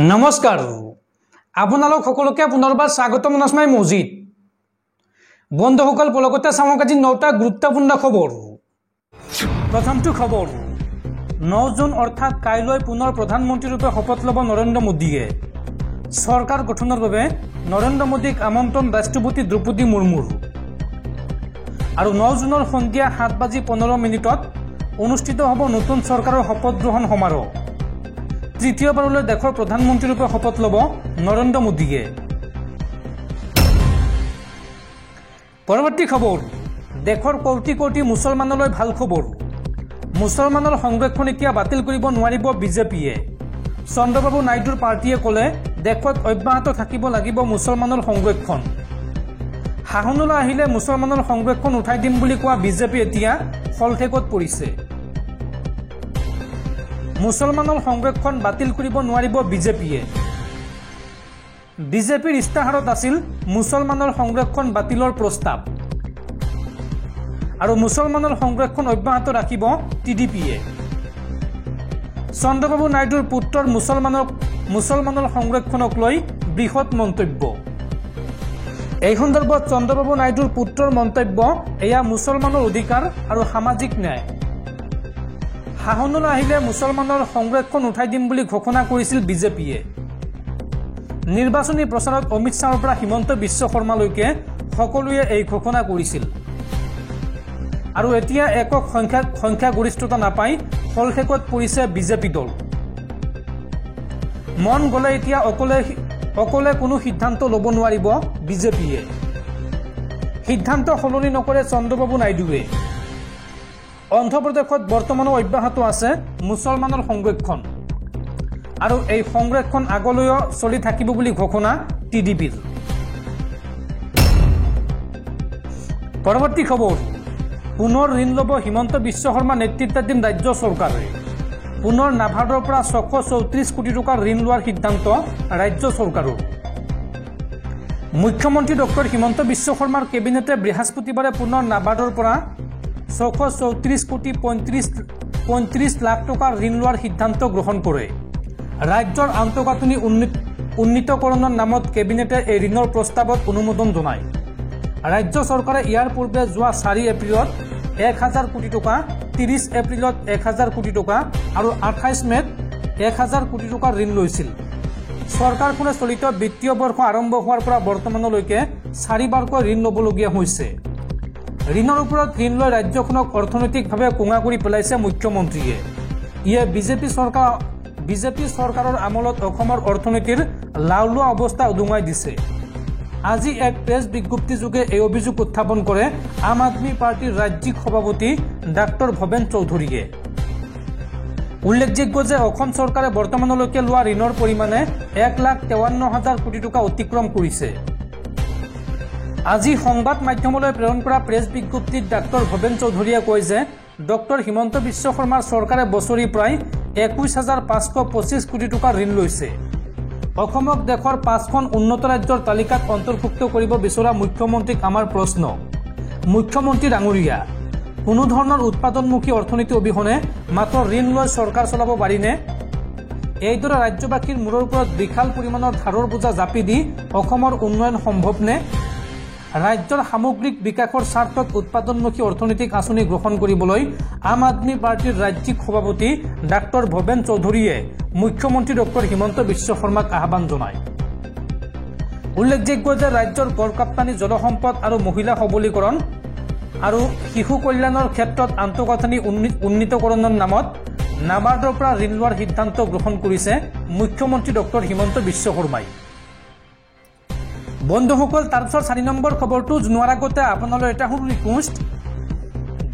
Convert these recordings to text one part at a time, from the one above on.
নমস্কাৰ আপোনালোক সকলোকে পুনৰবাৰ স্বাগতম জনাই মজিদ বন্ধুসকল পলকতে চাওক আজি 9টা গুৰুত্বপূৰ্ণ খবৰ। প্ৰথমটো খবৰ 9 জুন অৰ্থাৎ কাইলৈ পুনৰ প্ৰধানমন্ত্ৰী ৰূপে শপত ল'ব নৰেন্দ্ৰ মোদীয়ে। চৰকাৰ গঠনৰ বাবে নৰেন্দ্ৰ মোদীক আমন্ত্ৰণ ৰাষ্ট্ৰপতি দ্ৰৌপদী মুৰ্মুৰ। আৰু 9 জুনৰ সন্ধিয়া 7:15 অনুষ্ঠিত হ'ব নতুন চৰকাৰৰ শপত গ্ৰহণ সমাৰোহ। তৃতীয়বাৰলৈ দেশৰ প্ৰধানমন্ত্ৰী ৰূপে শপত ল'ব নৰেন্দ্ৰ মোদীয়ে। পৰৱৰ্তী খবৰ দেশৰ কোটি কোটি মুছলমানলৈ ভাল খবৰ। মুছলমানৰ সংৰক্ষণ এতিয়া বাতিল কৰিব নোৱাৰিব বিজেপিয়ে। চন্দ্ৰবাবু নাইডুৰ পাৰ্টিয়ে ক'লে দেশত অব্যাহত থাকিব লাগিব মুছলমানৰ সংৰক্ষণ। শাসনলৈ আহিলে মুছলমানৰ সংৰক্ষণ উঠাই দিম বুলি কোৱা বিজেপি এতিয়া ফলঠেকত পৰিছে। মুছলমানৰ সংৰক্ষণ বাতিল কৰিব নোৱাৰিব বিজেপিয়ে। বিজেপিৰ ইস্তাহাৰত আছিল মুছলমানৰ সংৰক্ষণ বাতিলৰ প্ৰস্তাৱ। আৰু মুছলমানৰ সংৰক্ষণ অব্যাহত ৰাখিব টিডিপিয়ে। চন্দ্ৰবাবু নাইডুৰ পুত্ৰৰ মুছলমানৰ সংৰক্ষণক লৈ বৃহৎ মন্তব্য। এই সন্দৰ্ভত চন্দ্ৰবাবু নাইডুৰ পুত্ৰৰ মন্তব্য এয়া মুছলমানৰ অধিকাৰ আৰু সামাজিক ন্যায়। শাসনলৈ আহিলে মুছলমানৰ সংৰক্ষণ উঠাই দিম বুলি ঘোষণা কৰিছিল বিজেপিয়ে। নিৰ্বাচনী প্ৰচাৰত অমিত শ্বাহৰ পৰা হিমন্ত বিশ্ব শৰ্মালৈকে সকলোৱে এই ঘোষণা কৰিছিল। আৰু এতিয়া একক সংখ্যাগৰিষ্ঠতা নাপাই ফলশেকত পৰিছে বিজেপি দল। মন গ'লে এতিয়া অকলে কোনো সিদ্ধান্ত ল'ব নোৱাৰিব বিজেপিয়ে। সিদ্ধান্ত সলনি নকৰে চন্দ্ৰবাবু নাইডুৱে। অন্ধ্ৰপ্ৰদেশত বৰ্তমানো অব্যাহত আছে মুছলমানৰ সংৰক্ষণ। আৰু এই সংৰক্ষণ আগলৈও চলি থাকিব বুলি ঘোষণা টিডিপিৰ। পৰৱৰ্তী খবৰ পুনৰ ঋণ ল'ব হিমন্ত বিশ্ব শৰ্মা নেতৃত্বাধীন ৰাজ্য চৰকাৰে। পুনৰ নাবাৰ্ডৰ পৰা 634 কোটি টকাৰ ঋণ লোৱাৰ সিদ্ধান্ত ৰাজ্য চৰকাৰৰ। মুখ্যমন্ত্ৰী ডক্টৰ হিমন্ত বিশ্ব শৰ্মাৰ কেবিনেটে বৃহস্পতিবাৰে পুনৰ নাবাৰ্ডৰ পৰা 634 কোটি 35 লাখ টকাৰ ঋণ লোৱাৰ সিদ্ধান্ত গ্ৰহণ কৰে। ৰাজ্যৰ আন্তঃগাঁথনি উন্নীতকৰণৰ নামত কেবিনেটে এই ঋণৰ প্ৰস্তাৱত অনুমোদন জনায়। ৰাজ্য চৰকাৰে ইয়াৰ পূৰ্বে যোৱা 4 এপ্ৰিলত 1000 কোটি টকা, 30 এপ্ৰিলত 1000 কোটি টকা আৰু 28 মেত 1000 কোটি টকাৰ ঋণ লৈছিল। চৰকাৰখনে চলিত বিত্তীয় বৰ্ষ আৰম্ভ হোৱাৰ পৰা বৰ্তমানলৈকে 4বাৰকৈ ঋণ ল'বলগীয়া হৈছে। ঋণৰ ওপৰত ঋণ লৈ ৰাজ্যখনক অৰ্থনৈতিকভাৱে কোঙা কৰি পেলাইছে মুখ্যমন্ত্ৰীয়ে। ইয়ে বিজেপি চৰকাৰৰ আমলত অসমৰ অৰ্থনীতিৰ লাওলোৱা অৱস্থা উদঙাই দিছে। আজি এক প্ৰেছ বিজ্ঞপ্তিযোগে এই অভিযোগ উত্থাপন কৰে আম আদমী পাৰ্টিৰ ৰাজ্যিক সভাপতি ডাক্তৰ ভৱেন চৌধুৰীয়ে। উল্লেখযোগ্য যে অসম চৰকাৰে বৰ্তমানলৈকে লোৱা ঋণৰ পৰিমাণে 1,53,000 কোটি টকা অতিক্ৰম কৰিছে। আজি সংবাদ মাধ্যমলৈ প্ৰেৰণ কৰা প্ৰেছ বিজ্ঞপ্তিত ডাক্তৰ ভৱেন চৌধুৰীয়ে কয় যে ডক্টৰ হিমন্ত বিশ্ব শৰ্মাৰ চৰকাৰে বছৰি প্ৰায় 21,525 কোটি টকাৰ ঋণ লৈছে। অসমক দেশৰ 5খন উন্নত ৰাজ্যৰ তালিকাত অন্তৰ্ভুক্ত কৰিব বিচৰা মুখ্যমন্ত্ৰীক আমাৰ প্ৰশ্ন। মুখ্যমন্ত্ৰী ডাঙৰীয়া, কোনো ধৰণৰ উৎপাদনমুখী অৰ্থনীতি অবিহনে মাত্ৰ ঋণ লৈ চৰকাৰ চলাব পাৰিনে? এইদৰে ৰাজ্যবাসীৰ মূৰৰ ওপৰত বিশাল পৰিমাণৰ ধাৰৰ বোজা জাপি দি অসমৰ উন্নয়ন সম্ভৱনে? ৰাজ্যৰ সামগ্ৰিক বিকাশৰ স্বাৰ্থত উৎপাদনমুখী অৰ্থনৈতিক আঁচনি গ্ৰহণ কৰিবলৈ আম আদমী পাৰ্টিৰ ৰাজ্যিক সভাপতি ডাক্তৰ ভৱেন চৌধুৰীয়ে মুখ্যমন্ত্ৰী ডক্টৰ হিমন্ত বিশ্ব শৰ্মাক আহ্বান জনায়। উল্লেখযোগ্য যে ৰাজ্যৰ গড়কাপ্তানি, জলসম্পদ আৰু মহিলা সবলীকৰণ আৰু শিশু কল্যাণৰ ক্ষেত্ৰত আন্তঃগাঁথনি উন্নীতকৰণৰ নামত নাবাৰ্ডৰ পৰা ঋণ লোৱাৰ সিদ্ধান্ত গ্ৰহণ কৰিছে মুখ্যমন্ত্ৰী ডক্টৰ হিমন্ত বিশ্ব শৰ্মাই। বন্ধুসকল, তাৰপিছত 4 নম্বৰ খবৰটো জনোৱাৰ আগতে আপোনালৈ এটা সৰু ৰিকুৱেষ্ট,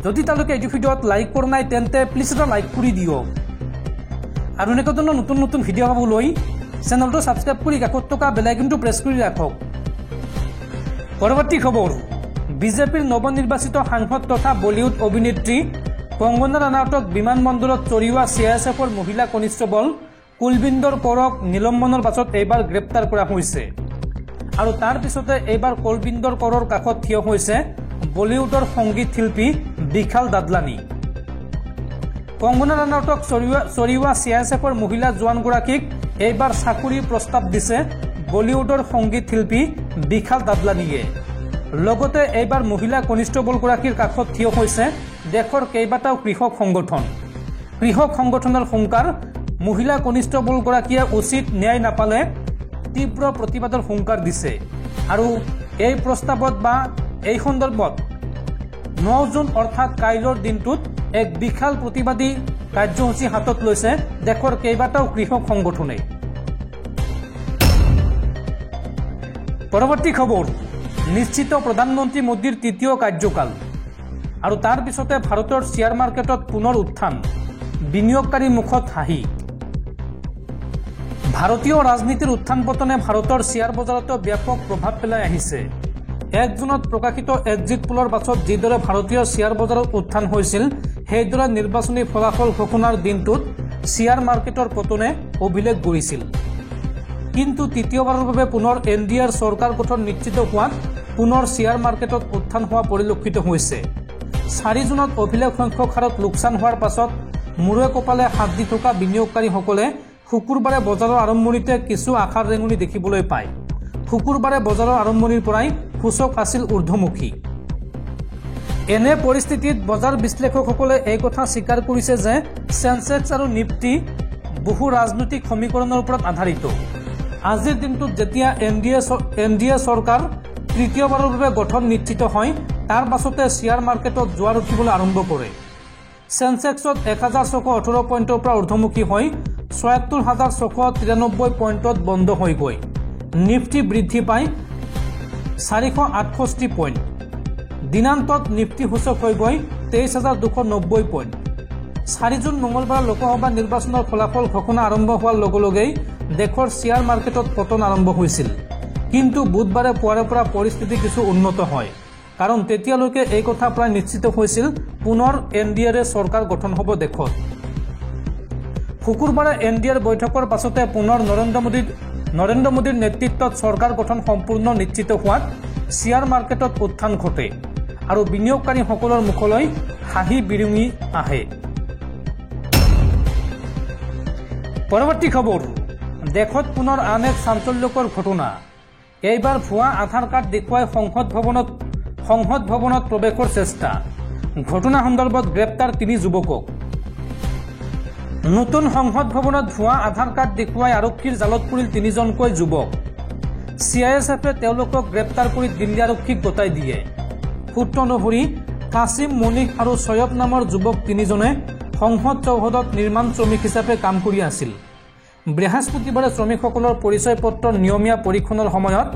যদি তেওঁলোকে এইটো ভিডিঅ'ত লাইক কৰা নাই তেন্তে প্লিজ এটা লাইক কৰি দিয়ক। আৰু এনেকুৱা ধৰণৰ নতুন নতুন ভিডিঅ' পাবলৈ চেনেলটো ছাবস্ক্ৰাইব কৰি কাষত থকা বেল আইকনটো প্ৰেছ কৰি ৰাখক। পৰৱৰ্তী খবৰ বিজেপিৰ নৱনিৰ্বাচিত সাংসদ তথা বলিউড অভিনেত্ৰী কংগনা ৰানাৱটক বিমানবন্দৰত চৰিওৱা CISFৰ মহিলা কনিষ্টবল কুলবিন্দৰ কৌৰক নিলম্বনৰ পাছত এইবাৰ গ্ৰেপ্তাৰ কৰা হৈছে। আৰু তাৰ পিছতে এইবাৰ কুলবিন্দৰ কৌৰৰ কাষত থিয় হৈছে বলিউডৰ সংগীত শিল্পী বিশাল দাদলানী। কংগনা ৰানাৱটক চৰিওৱা CISFৰ মহিলা জোৱানগৰাকীক এইবাৰ চাকৰিৰ প্ৰস্তাৱ দিছে বলিউডৰ সংগীত শিল্পী বিশাল দাদলানীয়ে। লগতে এইবাৰ মহিলা কনিষ্টেবলগৰাকীৰ কাষত থিয় হৈছে দেশৰ কেইবাটাও কৃষক সংগঠন। কৃষক সংগঠনৰ হুংকাৰ, মহিলা কনিষ্টেবলগৰাকীয়ে উচিত ন্যায় নাপালে তীব্ৰ প্ৰতিবাদৰ হুংকাৰ দিছে। আৰু এই প্ৰস্তাৱত বা এই সন্দৰ্ভত 9 জুন অৰ্থাৎ কাইলৰ দিনটোত এক বিশাল প্ৰতিবাদী কাৰ্যসূচী হাতত লৈছে দেশৰ কেইবাটাও কৃষক সংগঠনে। পৰৱৰ্তী খবৰ, নিশ্চিত প্ৰধানমন্ত্ৰী মোদীৰ তৃতীয় কাৰ্যকাল। আৰু তাৰ পিছতে ভাৰতৰ শ্বেয়াৰ মাৰ্কেটত পুনৰ উত্থান, বিনিয়োগকাৰীৰ মুখত হাঁহি। ভাৰতীয় ৰাজনীতিৰ উত্থান পতনে ভাৰতৰ শ্বেয়াৰ বজাৰতো ব্যাপক প্ৰভাৱ পেলাই আহিছে। 1 জুনত প্ৰকাশিত এক্সিট পোলৰ পাছত যিদৰে ভাৰতীয় শ্বেয়াৰ বজাৰত উত্থান হৈছিল, সেইদৰে নিৰ্বাচনী ফলাফল ঘোষণাৰ দিনটোত শ্বেয়াৰ মাৰ্কেটৰ পতনে অভিলেখ গঢ়িছিল। কিন্তু তৃতীয়বাৰৰ বাবে পুনৰ NDAৰ চৰকাৰ গঠন নিশ্চিত হোৱাত পুনৰ শ্বেয়াৰ মাৰ্কেটত উত্থান হোৱা পৰিলক্ষিত হৈছে। 4 জুনত অভিলেখ সংখ্যক হাৰত লোকচান হোৱাৰ পাছত মূৰে কপালে হাত দি থকা বিনিয়োগকাৰীসকলে শুকুৰবাৰে বজাৰৰ আৰম্ভণিতে কিছু আশাৰ ৰেঙনি দেখিবলৈ পায়। শুকুৰবাৰে বজাৰৰ আৰম্ভণিৰ পৰাই সূচক আছিল ঊৰ্ধ্বমুখী। এনে পৰিস্থিতিত বজাৰ বিশ্লেষকসকলে এই কথা স্বীকাৰ কৰিছে যে সেন্সেক্স আৰু নিফটি বহু ৰাজনৈতিক সমীকৰণৰ ওপৰত আধাৰিত। আজিৰ দিনটোত যেতিয়া NDA চৰকাৰ তৃতীয়বাৰৰ বাবে গঠন নিশ্চিত হয়, তাৰ পাছতে শ্বেয়াৰ মাৰ্কেটত জোৱাৰ উঠিবলৈ আৰম্ভ কৰে। সেন্সেক্সত 1618 পইণ্টৰ পৰা ঊৰ্ধ্বমুখী হৈ 74693 পইণ্টত বন্ধ হৈ গৈ নিফটি বৃদ্ধি পায় 468 পইণ্ট। দিনান্তত নিফটি সূচক হৈ গৈ 23290 পইণ্ট। 4 জুন মঙলবাৰ লোকসভা নিৰ্বাচনৰ ফলাফল ঘোষণা আৰম্ভ হোৱাৰ লগে লগেই দেশৰ শ্বেয়াৰ মাৰ্কেটত পতন আৰম্ভ হৈছিল। কিন্তু বুধবাৰে পুৱাৰে পৰা পৰিস্থিতি কিছু উন্নত হয়, কাৰণ তেতিয়ালৈকে এই কথা প্ৰায় নিশ্চিত হৈছিল পুনৰ NDAৰে চৰকাৰ গঠন হ'ব দেশত। শুকুৰবাৰে NDAৰ বৈঠকৰ পাছতে পুনৰ নৰেন্দ্ৰ মোদীৰ নেতৃত্বত চৰকাৰ গঠন সম্পূৰ্ণ নিশ্চিত হোৱাত শ্বেয়াৰ মাৰ্কেটত উত্থান ঘটে আৰু বিনিয়োগকাৰীসকলৰ মুখলৈ হাঁহি বিৰিঙি আহে। পৰৱৰ্তী খবৰ, দেশত পুনৰ আন এক চাঞ্চল্যকৰ ঘটনা। এইবাৰ ভুৱা আধাৰ কাৰ্ড দেখুৱাই সংসদ ভৱনত প্ৰৱেশৰ চেষ্টা। ঘটনা সন্দৰ্ভত গ্ৰেপ্তাৰ 3 যুৱকক। নতুন সংসদ ভৱনত ভুৱা আধাৰ কাৰ্ড দেখুৱাই আৰক্ষীৰ জালত পৰিল 3জনকৈ যুৱক। CISFে তেওঁলোকক গ্ৰেপ্তাৰ কৰি দিল্লী আৰক্ষীক গতাই দিয়ে। সূত্ৰ অনুসৰি কাছিম, মনিক আৰু ছয়ব নামৰ যুৱক 3জনে সংসদ চৌহদত নিৰ্মাণ শ্ৰমিক হিচাপে কাম কৰি আছিল। বৃহস্পতিবাৰে শ্ৰমিকসকলৰ পৰিচয় পত্ৰৰ নিয়মীয়া পৰীক্ষণৰ সময়ত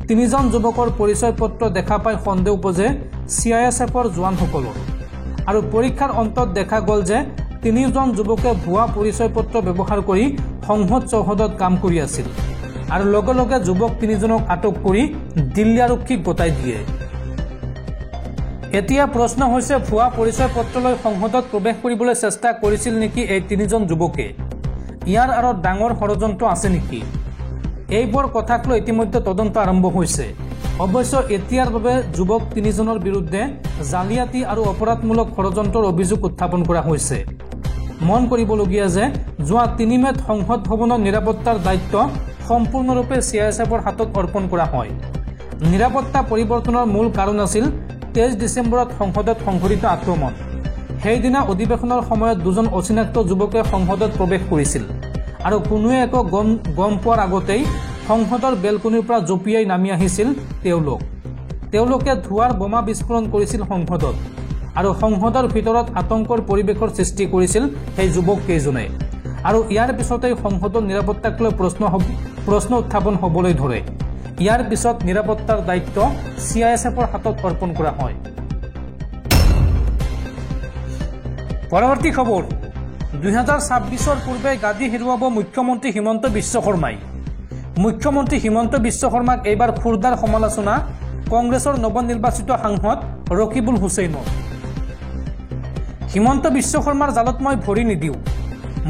3জন যুৱকৰ পৰিচয় পত্ৰ দেখা পাই সন্দেহ উপজে CISFৰ জোৱানসকলৰ। আৰু পৰীক্ষাৰ অন্তত দেখা গ'ল যে 3জন যুৱকে ভুৱা পৰিচয় পত্ৰ ব্যৱহাৰ কৰি সংসদ চৌহদত কাম কৰি আছিল আৰু লগে লগে যুৱক 3জনক আটক কৰি দিল্লী আৰক্ষীক গতাই দিয়ে। এতিয়া প্ৰশ্ন হৈছে, ভুৱা পৰিচয় পত্ৰ লৈ সংসদত প্ৰৱেশ কৰিবলৈ চেষ্টা কৰিছিল নেকি এই 3জন যুৱকে? ইয়াৰ আঁৰত ডাঙৰ ষড়যন্ত্ৰ আছে নেকি? এইবোৰ কথাক লৈ ইতিমধ্যে তদন্ত আৰম্ভ হৈছে। অৱশ্য এতিয়াৰ বাবে যুৱক 3জনৰ বিৰুদ্ধে জালিয়াতি আৰু অপৰাধমূলক ষড়যন্ত্ৰৰ অভিযোগ উত্থাপন কৰা হৈছে। মন কৰিবলগীয়া যে যোৱা 3 মে'ত সংসদ ভৱনৰ নিৰাপত্তাৰ দায়িত্ব সম্পূৰ্ণৰূপে CISFৰ হাতত অৰ্পণ কৰা হয়। নিৰাপত্তা পৰিৱৰ্তনৰ মূল কাৰণ আছিল 23 ডিচেম্বৰত সংসদত সংঘটিত আক্ৰমণ। সেইদিনা অধিৱেশনৰ সময়ত 2জন অচিনাক্ত যুৱকে সংসদত প্ৰৱেশ কৰিছিল আৰু কোনোৱে একো গম পোৱাৰ আগতেই সংসদৰ বেলকনিৰ পৰা জঁপিয়াই নামি আহিছিল তেওঁলোকে ধোঁৱাৰ বোমা বিস্ফোৰণ কৰিছিল সংসদত আৰু সংসদৰ ভিতৰত আতংকৰ পৰিৱেশৰ সৃষ্টি কৰিছিল সেই যুৱক কেইজনে। আৰু ইয়াৰ পিছতেই সংসদৰ নিৰাপত্তাক লৈ প্ৰশ্ন উত্থাপন হ'বলৈ ধৰে। ইয়াৰ পিছত নিৰাপত্তাৰ দায়িত্ব CISFৰ হাতত অৰ্পণ কৰা হয়। পৰৱৰ্তী খবৰ, 2026ৰ পূৰ্বে গাদী হেৰুৱাব মুখ্যমন্ত্ৰী হিমন্ত বিশ্ব শৰ্মাই। মুখ্যমন্ত্ৰী হিমন্ত বিশ্ব শৰ্মাক এইবাৰ খুৰদাৰ সমালোচনা কংগ্ৰেছৰ নৱনিৰ্বাচিত সাংসদ ৰকিবুল হুছেইনৰ। হিমন্ত বিশ্ব শৰ্মাৰ জালত মই ভৰি নিদিওঁ,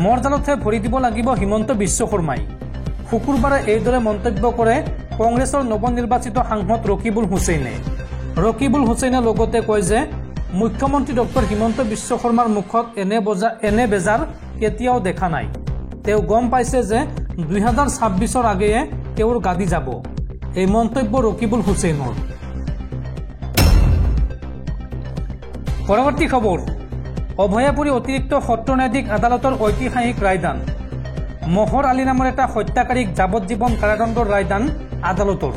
মোৰ জালতহে ভৰি দিব লাগিব হিমন্ত বিশ্ব শৰ্মাই। শুকুৰবাৰে এইদৰে মন্তব্য কৰে কংগ্ৰেছৰ নৱনিৰ্বাচিত সাংসদ ৰকিবুল হুছেইনে। ৰকিবুল হুছেইনে লগতে কয় যে মুখ্যমন্ত্ৰী ডক্টৰ হিমন্ত বিশ্ব শৰ্মাৰ মুখত এনে বেজাৰ কেতিয়াও দেখা নাই। তেওঁ গম পাইছে যে 2026 আগেয়ে তেওঁৰ গাদী যাব এই মন্তব্য ৰকিবুল হুছেইনৰ। পৰৱৰ্তী খবৰ, অভয়াপুৰী অতিৰিক্ত সত্ৰ ন্যায়াধীশ আদালতৰ ঐতিহাসিক ৰায়দান। মহৰ আলী নামৰ এটা হত্যাকাৰীক যাৱজ্জীৱন কাৰাদণ্ডৰ ৰায়দান আদালতৰ।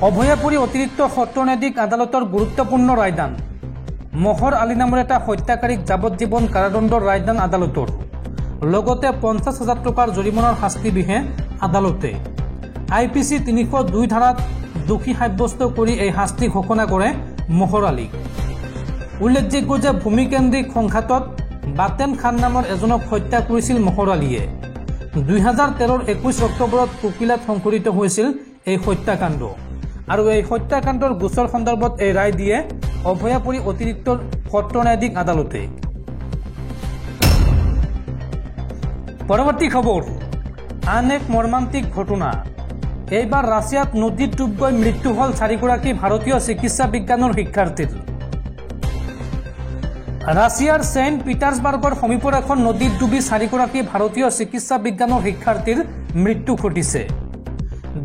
অভয়াপুৰী অতিৰিক্ত সত্ৰ ন্যায়াধীশ আদালতৰ গুৰুত্বপূৰ্ণ ৰায়দান। মহৰ আলী নামৰ এটা হত্যাকাৰীক যাৱজ্জীৱন কাৰাদণ্ডৰ ৰায়দান আদালতৰ। লগতে 50,000 টকাৰ জৰিমনাৰ শাস্তি বিহে আদালতে। IPC 302 ধাৰাত দোষী সাব্যস্ত কৰি এই শাস্তি ঘোষণা কৰে মহৰ আলীক। উল্লেখযোগ্য যে ভূমিকেন্দ্ৰিক সংঘাতত বাটেন খান নামৰ এজনক হত্যা কৰিছিল মহৰ আলীয়ে। 2013 21 অক্টোবৰত কুকিলাত সংঘটিত হৈছিল এই হত্যাকাণ্ড আৰু এই হত্যাকাণ্ডৰ গোচৰ সন্দৰ্ভত এই ৰায় দিয়ে অভয়াপুৰী অতিৰিক্ত সত্ৰ ন্যায়াধীশ আদালতে। পৰৱৰ্তী খবৰ, আন এক মৰ্মান্তিক ঘটনা। এইবাৰ ৰাছিয়াত নদীত ডুব গৈ মৃত্যু হ'ল 4গৰাকী ভাৰতীয় চিকিৎসা বিজ্ঞানৰ শিক্ষাৰ্থীৰ। ৰাছিয়াৰ ছেইণ্ট পিটাৰ্ছবাৰ্গৰ সমীপৰ এখন নদীত ডুবি 4গৰাকী ভাৰতীয় চিকিৎসা বিজ্ঞানৰ শিক্ষাৰ্থীৰ মৃত্যু ঘটিছে।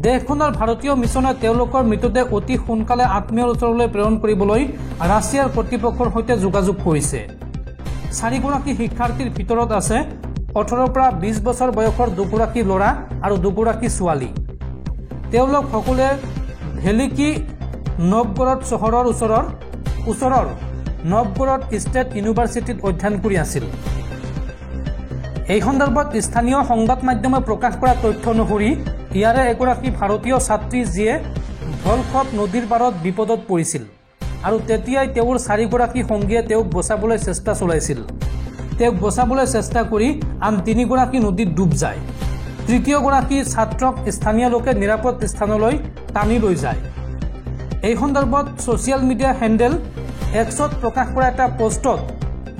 দেশখনৰ ভাৰতীয় মিছনে তেওঁলোকৰ মৃতদেহ অতি সোনকালে আত্মীয়ৰ ওচৰলৈ প্ৰেৰণ কৰিবলৈ ৰাছিয়াৰ কৰ্তৃপক্ষৰ সৈতে যোগাযোগ কৰিছে। 4গৰাকী শিক্ষাৰ্থীৰ ভিতৰত আছে 18 পৰা 20 বছৰ বয়সৰ 2গৰাকী ল'ৰা আৰু 2গৰাকী ছোৱালী। তেওঁলোক সকলোৱে ভেলিকি নভগৰড চহৰৰ ওচৰৰ নভগৰড ষ্টেট ইউনিভাৰ্চিটিত অধ্যয়ন কৰি আছিল। এই সন্দৰ্ভত স্থানীয় সংবাদ মাধ্যমে প্ৰকাশ কৰা তথ্য অনুসৰি ইয়াৰে এগৰাকী ভাৰতীয় ছাত্ৰী যিয়ে ভলখভ নদীৰ পাৰত বিপদত পৰিছিল আৰু তেতিয়াই তেওঁৰ 4গৰাকী সংগীয়ে তেওঁক বচাবলৈ চেষ্টা চলাইছিল। তেওঁক বচাবলৈ চেষ্টা কৰি আন 3গৰাকী নদীত ডুব যায়। তৃতীয়গৰাকী ছাত্ৰক স্থানীয় লোকে নিৰাপদ স্থানলৈ টানি লৈ যায়। এই সন্দৰ্ভত ছ'চিয়েল মিডিয়া হেণ্ডেল এক্সত প্ৰকাশ কৰা এটা পোষ্টত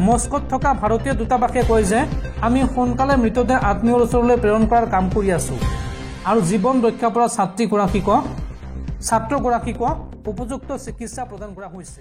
মস্কোত থকা ভাৰতীয় দূতাবাসে কয় যে আমি সোনকালে মৃতদেহ আত্মীয়ৰ ওচৰলৈ প্ৰেৰণ কৰাৰ কাম কৰি আছোঁ আৰু জীৱন ৰক্ষা কৰা ছাত্ৰগৰাকীক উপযুক্ত চিকিৎসা প্ৰদান কৰা হৈছে।